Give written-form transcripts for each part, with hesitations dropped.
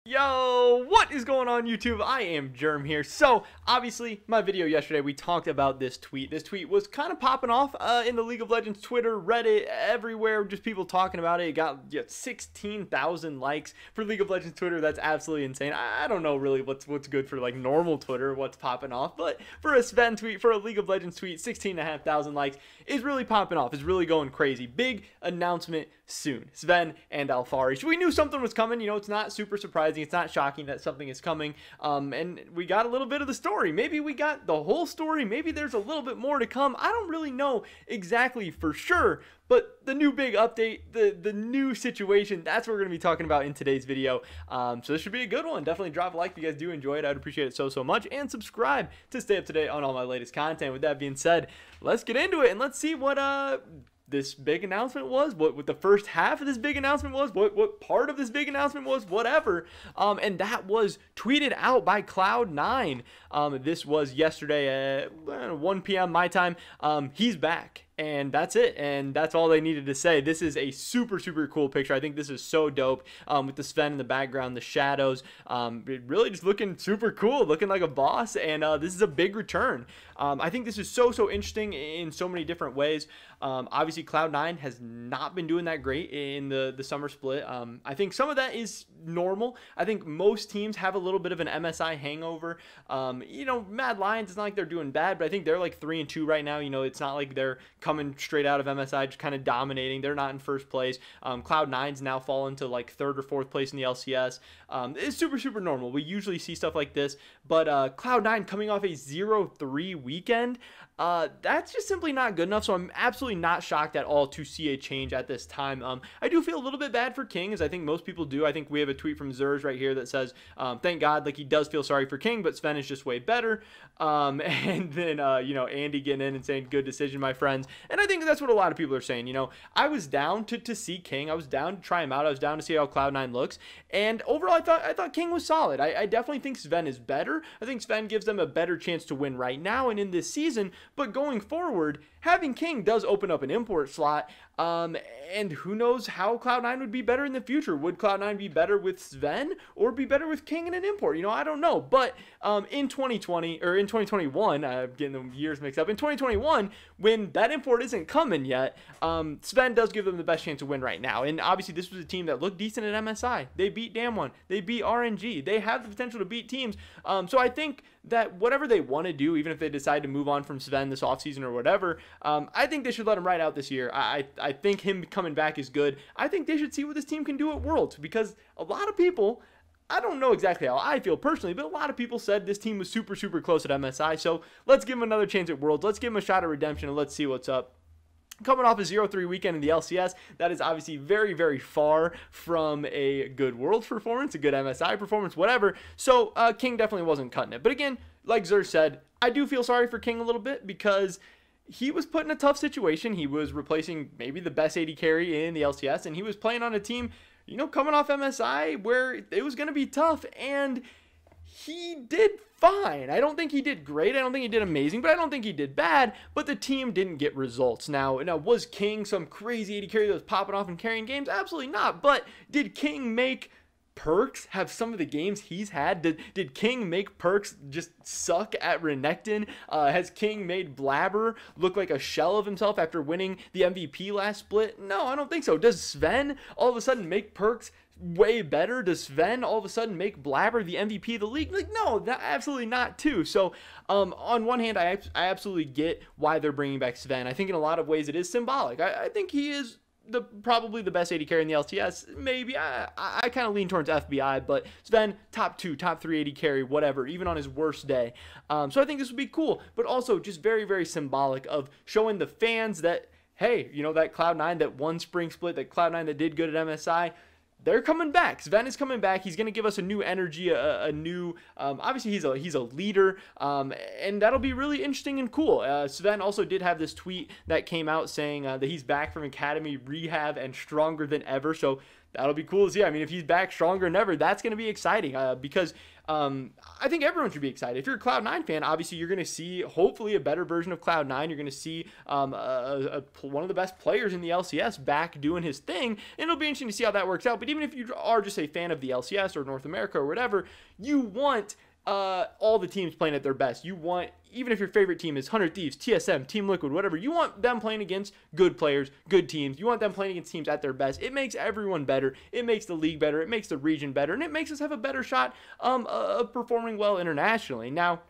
Yo, what is going on YouTube? I am Germ here. So, obviously, my video yesterday, we talked about this tweet. This tweet was kind of popping off in the League of Legends Twitter, Reddit, everywhere, just people talking about it. It got 16,000 likes for League of Legends Twitter. That's absolutely insane. I don't know really what's good for like normal Twitter, what's popping off, but for a Zven tweet, for a League of Legends tweet, 16,500 likes is really popping off. It's really going crazy. Big announcement soon. Zven and Alpharish. We knew something was coming. You know, it's not super surprising. It's not shocking that something is coming. And we got a little bit of the story. Maybe we got the whole story. Maybe there's a little bit more to come. I don't really know exactly for sure. But the new big update, the new situation, that's what we're going to be talking about in today's video. So this should be a good one. Definitely drop a like if you guys do enjoy it. I'd appreciate it so much. And subscribe to stay up to date on all my latest content. With that being said, let's get into it and let's see what this big announcement was, what the first half of this big announcement was, what part of this big announcement was, whatever. And that was tweeted out by Cloud9. This was yesterday at 1 p.m. my time. He's back. And that's it. And that's all they needed to say. This is a super cool picture. I think this is so dope with the Zven in the background, the shadows. Really just looking super cool, looking like a boss. And this is a big return. I think this is so interesting in so many different ways. Obviously, Cloud9 has not been doing that great in the summer split. I think some of that is normal. I think most teams have a little bit of an MSI hangover. You know, Mad Lions, it's not like they're doing bad, but I think they're like 3-2 right now. You know, it's not like they're coming straight out of MSI, just kind of dominating. They're not in first place. Cloud9's now fallen to like 3rd or 4th place in the LCS. It's super normal. We usually see stuff like this, but Cloud9 coming off a 0-3 weekend, that's just simply not good enough. So I'm absolutely not shocked at all to see a change at this time. I do feel a little bit bad for King, as I think most people do. I think we have a tweet from Zers right here that says, thank God, like he does feel sorry for King, but Zven is just way better. And then, you know, Andy getting in and saying, good decision, my friends. And I think that's what a lot of people are saying. You know, I was down to see King. I was down to try him out. I was down to see how Cloud9 looks. And overall, I thought King was solid. I definitely think Zven is better. I think Zven gives them a better chance to win right now and in this season. But going forward, having King does open up an import slot. And who knows how Cloud9 would be better in the future. Would Cloud9 be better with Zven or be better with King in an import? You know, I don't know. But in 2020 or in 2021, I'm getting the years mixed up. In 2021, when that import isn't coming yet, Zven does give them the best chance to win right now. And obviously, this was a team that looked decent at MSI. They beat Damwon. They beat RNG. They have the potential to beat teams. So I think that whatever they want to do, even if they decide to move on from Zven this offseason or whatever, I think they should let him ride out this year. I think him coming back is good. I think they should see what this team can do at Worlds, because a lot of people, I don't know exactly how I feel personally, but a lot of people said this team was super close at MSI. So let's give him another chance at Worlds. Let's give him a shot at redemption and let's see what's up. Coming off a 0-3 weekend in the LCS, that is obviously very far from a good Worlds performance, a good MSI performance, whatever. So King definitely wasn't cutting it. But again, like Zer said, I do feel sorry for King a little bit, because he was put in a tough situation. He was replacing maybe the best AD carry in the LCS, and he was playing on a team, you know, coming off MSI where it was going to be tough, and he did fine. I don't think he did great. I don't think he did amazing, but I don't think he did bad, but the team didn't get results. Now was King some crazy AD carry that was popping off and carrying games? Absolutely not. But did King make Perks have some of the games he's had? Did King make Perks just suck at Renekton? Has King made Blabber look like a shell of himself after winning the MVP last split? No, I don't think so. Does Zven all of a sudden make Perks way better? Does Zven all of a sudden make Blabber the MVP of the league? Like, no, absolutely not too. So on one hand, I absolutely get why they're bringing back Zven. I think in a lot of ways it is symbolic. I think he is probably the best AD carry in the LCS. Maybe I kind of lean towards FBI, but Zven, top 2, top 3 AD carry, whatever, even on his worst day. So I think this would be cool, but also just very symbolic of showing the fans that, hey, you know, that Cloud9 that won spring split, that Cloud9 that did good at MSI, they're coming back. Zven is coming back. He's going to give us a new energy, a new, obviously he's a leader, and that'll be really interesting and cool. Zven also did have this tweet that came out saying that he's back from academy rehab and stronger than ever. So that'll be cool to see. I mean, if he's back stronger than ever, that's going to be exciting because I think everyone should be excited. If you're a Cloud9 fan, obviously you're going to see hopefully a better version of Cloud9. You're going to see one of the best players in the LCS back doing his thing, and it'll be interesting to see how that works out. But even if you are just a fan of the LCS or North America or whatever, you want all the teams playing at their best. You want, even if your favorite team is 100 Thieves, TSM, Team Liquid, whatever, you want them playing against good players, good teams. You want them playing against teams at their best. It makes everyone better. It makes the league better. It makes the region better, and it makes us have a better shot of performing well internationally. Now,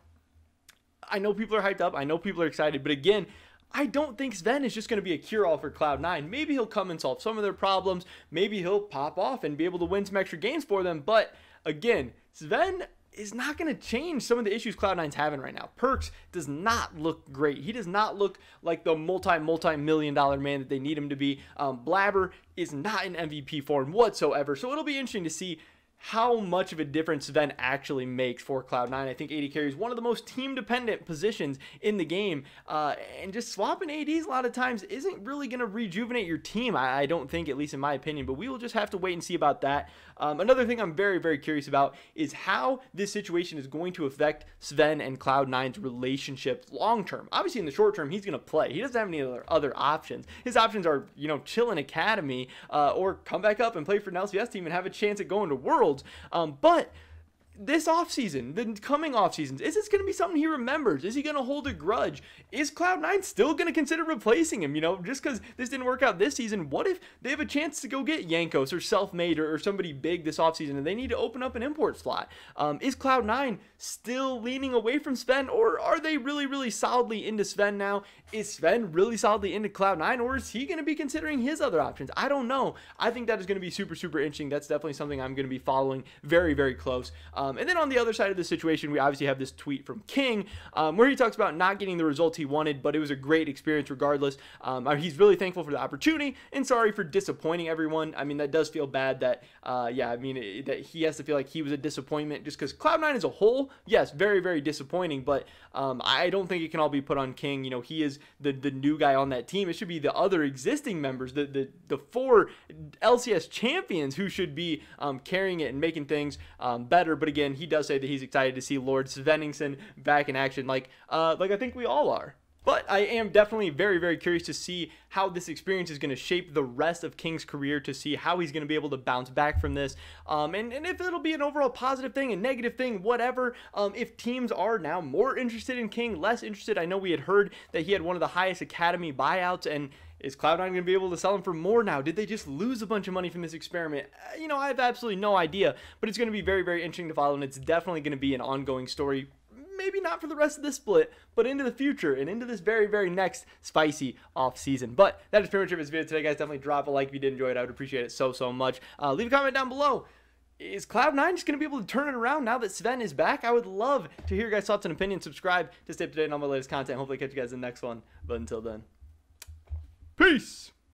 I know people are hyped up. I know people are excited, but again, I don't think Zven is just going to be a cure-all for Cloud9. Maybe he'll come and solve some of their problems. Maybe he'll pop off and be able to win some extra games for them. But again, Zven is not going to change some of the issues Cloud9's having right now. Perks does not look great. He does not look like the multi-million-dollar man that they need him to be. Blabber is not in MVP form whatsoever. So it'll be interesting to see how much of a difference Zven actually makes for Cloud9. I think AD carry is one of the most team-dependent positions in the game, and just swapping ADs a lot of times isn't really going to rejuvenate your team, I don't think, at least in my opinion, but we will just have to wait and see about that. Another thing I'm very, very curious about is how this situation is going to affect Zven and Cloud9's relationship long-term. Obviously, in the short term, he's going to play. He doesn't have any other options. His options are, you know, chill in Academy, or come back up and play for an LCS team and have a chance at going to Worlds. But this offseason, the coming offseasons, is this going to be something he remembers? Is he going to hold a grudge? Is Cloud9 still going to consider replacing him? You know, just because this didn't work out this season, what if they have a chance to go get Yankos or Self-Made or somebody big this offseason and they need to open up an import slot? Is Cloud9 still leaning away from Zven, or are they really, really solidly into Zven now? Is Zven really solidly into Cloud9, or is he going to be considering his other options? I don't know. I think that is going to be super, super interesting. That's definitely something I'm going to be following very, very close. And then on the other side of the situation, we obviously have this tweet from King, where he talks about not getting the results he wanted, but it was a great experience regardless. He's really thankful for the opportunity and sorry for disappointing everyone. I mean, that does feel bad that, yeah, I mean, that he has to feel like he was a disappointment just because Cloud9 as a whole, yes, very, very disappointing, but I don't think it can all be put on King. You know, he is the new guy on that team. It should be the other existing members, the 4 LCS champions who should be carrying it and making things better. But again, he does say that he's excited to see Lord Sveningsson back in action, like I think we all are. But I am definitely very, very curious to see how this experience is going to shape the rest of King's career, to see how he's going to be able to bounce back from this, and if it'll be an overall positive thing, a negative thing, whatever. If teams are now more interested in King, less interested. I know we had heard that he had one of the highest Academy buyouts, and is Cloud9 going to be able to sell him for more now? Did they just lose a bunch of money from this experiment? You know, I have absolutely no idea, but it's going to be very, very interesting to follow, and it's definitely going to be an ongoing story. Maybe not for the rest of this split, but into the future and into this very, very next spicy off season. But that is pretty much it for this video today, guys. Definitely drop a like if you did enjoy it. I would appreciate it so, so much. Leave a comment down below. Is Cloud9 just going to be able to turn it around now that Zven is back? I would love to hear your guys' thoughts and opinions. Subscribe to stay up to date on all my latest content. Hopefully catch you guys in the next one. But until then, peace!